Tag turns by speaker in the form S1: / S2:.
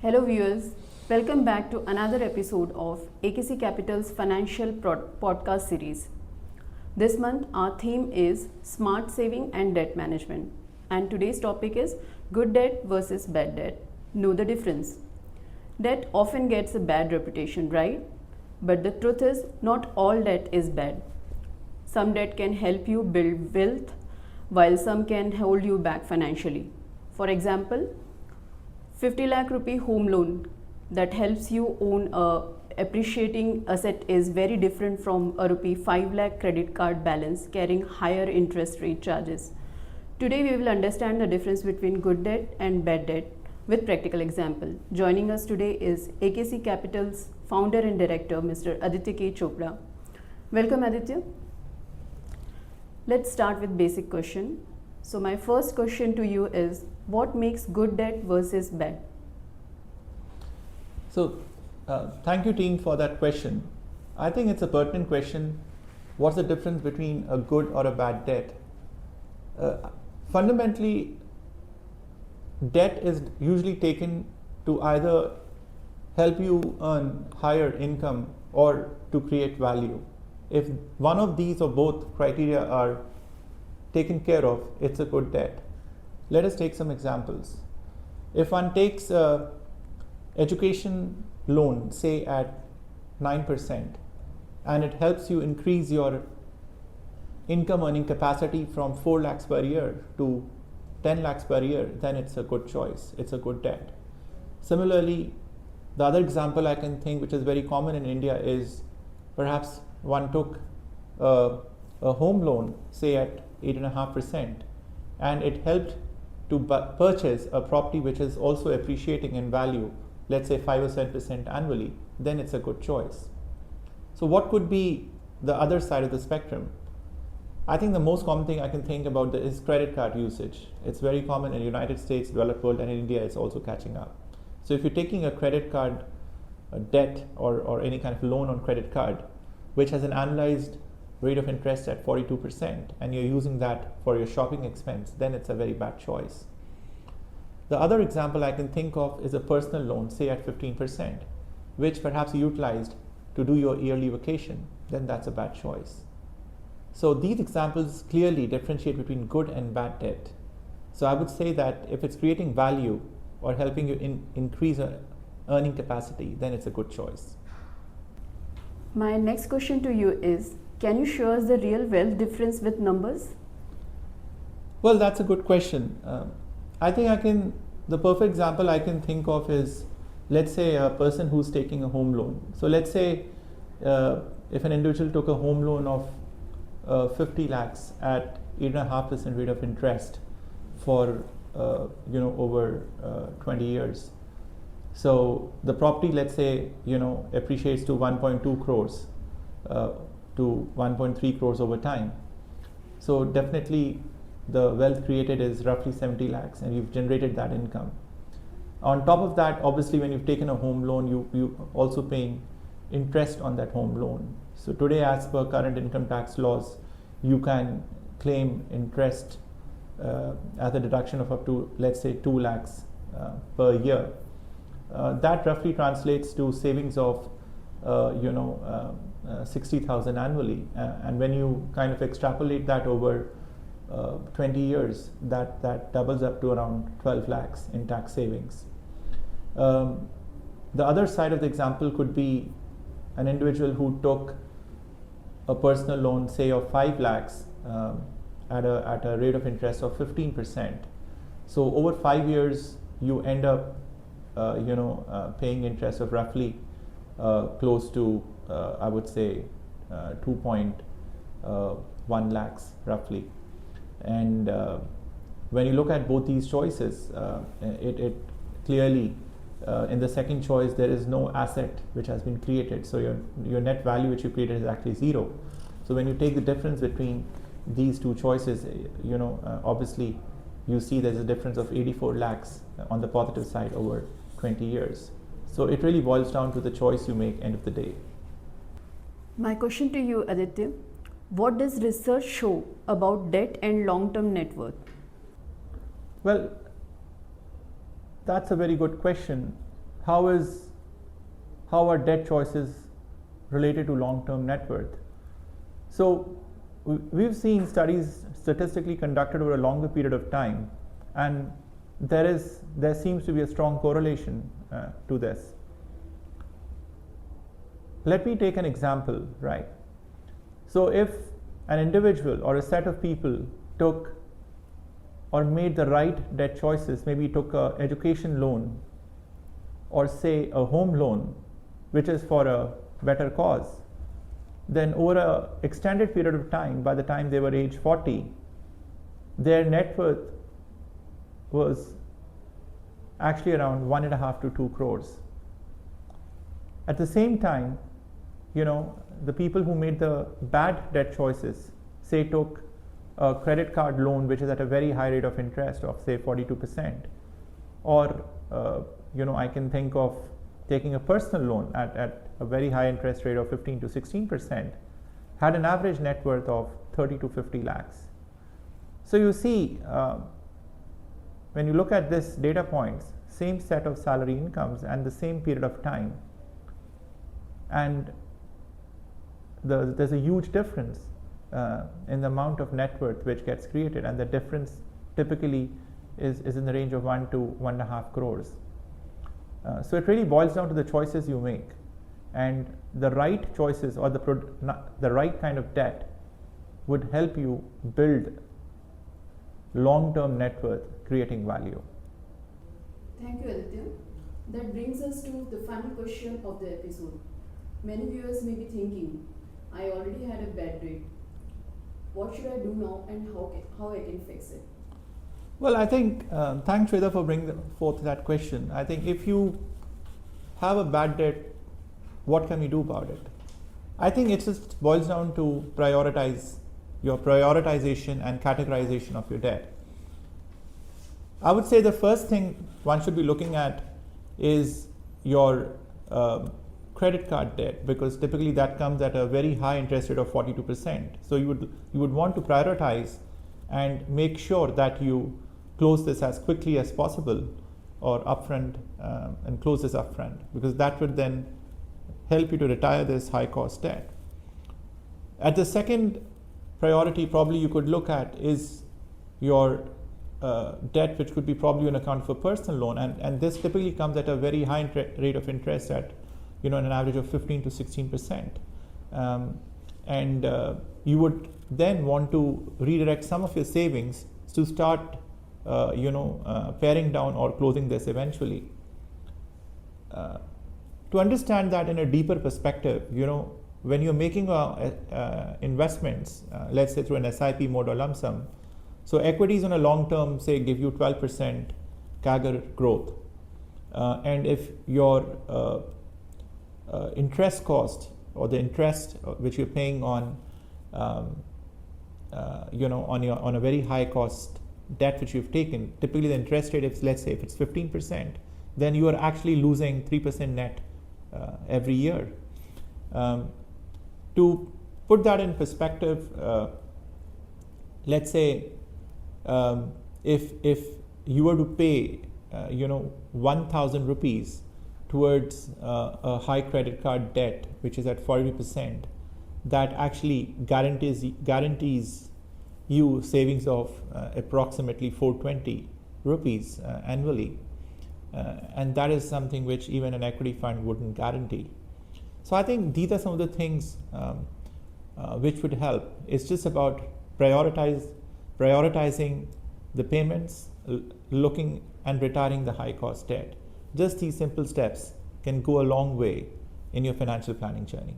S1: Hello viewers, welcome back to another episode of AKC Capital's financial podcast series. This month our theme is smart saving and debt management, and today's topic is good debt versus bad debt. Know the difference. Debt often gets a bad reputation, right? But the truth is not all debt is bad. Some debt can help you build wealth while some can hold you back financially. For example, 50 lakh rupee home loan that helps you own a appreciating asset is very different from a rupee 5 lakh credit card balance carrying higher interest rate charges. Today we will understand the difference between good debt and bad debt with practical example. Joining us today is AKC Capital's founder and director Mr. Aditya K. Chopra. Welcome Aditya. Let's start with basic question. So my first question to you is, what makes good debt versus bad?
S2: So, thank you team for that question. I think it's a pertinent question. What's the difference between a good or a bad debt? Fundamentally, debt is usually taken to either help you earn higher income or to create value. If one of these or both criteria are taken care of, it's a good debt. Let us take some examples. If one takes a education loan, say at 9%, and it helps you increase your income earning capacity from 4 lakhs per year to 10 lakhs per year, then it's a good choice. It's a good debt. Similarly, the other example I can think, which is very common in India, is perhaps one took a home loan, say at 8.5%, and it helped to purchase a property which is also appreciating in value, let's say 5 or 7% annually, then it's a good choice. So what could be the other side of the spectrum? I think the most common thing I can think about is credit card usage. It's very common in the United States, developed world, and in India it's also catching up. So if you're taking a credit card debt or any kind of loan on credit card, which has an annualized rate of interest at 42%, and you're using that for your shopping expense, then it's a very bad choice. The other example I can think of is a personal loan, say at 15%, which perhaps you utilized to do your yearly vacation, then that's a bad choice. So these examples clearly differentiate between good and bad debt. So I would say that if it's creating value or helping you increase earning capacity, then it's a good choice.
S1: My next question to you is, can you show us the real wealth difference with numbers?
S2: Well, that's a good question. I think the perfect example I can think of is, let's say a person who's taking a home loan. So let's say if an individual took a home loan of 50 lakhs at 8.5% rate of interest for over 20 years. So the property, let's say, appreciates to 1.2 crores to 1.3 crores over time. So definitely the wealth created is roughly 70 lakhs and you've generated that income. On top of that, obviously when you've taken a home loan, you also paying interest on that home loan. So today, as per current income tax laws, you can claim interest as a deduction of up to, let's say, 2 lakhs per year. That roughly translates to savings of 60,000 annually, and when you kind of extrapolate that over 20 years, that doubles up to around 12 lakhs in tax savings. The other side of the example could be an individual who took a personal loan, say of 5 lakhs at a rate of interest of 15%. So over 5 years, you end up paying interest of roughly close to I would say 2.1 lakhs roughly. And when you look at both these choices, it clearly in the second choice there is no asset which has been created, so your net value which you created is actually zero. So when you take the difference between these two choices, obviously you see there's a difference of 84 lakhs on the positive side over 20 years. So it really boils down to the choice you make end of the day.
S1: My question to you, Aditya, what does research show about debt and long-term net worth?
S2: Well, that's a very good question. how are debt choices related to long-term net worth? So we've seen studies statistically conducted over a longer period of time, and there seems to be a strong correlation to this. Let me take an example, right? So if an individual or a set of people took or made the right debt choices, maybe took an education loan or say a home loan, which is for a better cause, then over an extended period of time, by the time they were age 40, their net worth was actually around 1.5 to 2 crores. At the same time, the people who made the bad debt choices, say took a credit card loan which is at a very high rate of interest of say 42%, or I can think of taking a personal loan at a very high interest rate of 15 to 16%, had an average net worth of 30 to 50 lakhs. So you see, when you look at this data points, same set of salary incomes and the same period of time, and there's a huge difference in the amount of net worth which gets created, and the difference typically is in the range of 1 to 1.5 crores. So it really boils down to the choices you make, and the right choices or the right kind of debt would help you build long-term net worth, creating value.
S1: Thank you, Aditya. That brings us to the final question of the episode. Many viewers may be thinking, I already had a bad rate. What should I do now, and how I can fix it?
S2: Well, I think, thanks Shweta for bringing forth that question. I think if you have a bad debt, what can we do about it? I think it just boils down to your prioritization and categorization of your debt. I would say the first thing one should be looking at is your credit card debt, because typically that comes at a very high interest rate of 42%. So you would want to prioritize and make sure that you close this as quickly as possible or upfront, and close this upfront, because that would then help you to retire this high cost debt. At the second priority probably you could look at is your debt, which could be probably an account for personal loan, and this typically comes at a very high rate of interest at an average of 15 to 16%, and you would then want to redirect some of your savings to start paring down or closing this eventually. To understand that in a deeper perspective, when you're making investments, let's say through an SIP mode or lump sum, so equities on a long term say give you 12% CAGR growth, and if your interest cost or the interest which you're paying on on a very high cost debt which you've taken, typically the interest rate, if let's say if it's 15%, then you are actually losing 3% net every year. To put that in perspective, let's say if you were to pay 1,000 rupees towards a high credit card debt which is at 40%, that actually guarantees you savings of approximately 420 rupees annually, and that is something which even an equity fund wouldn't guarantee. So I think these are some of the things which would help. It's just about prioritizing the payments, looking and retiring the high cost debt. Just these simple steps can go a long way in your financial planning journey.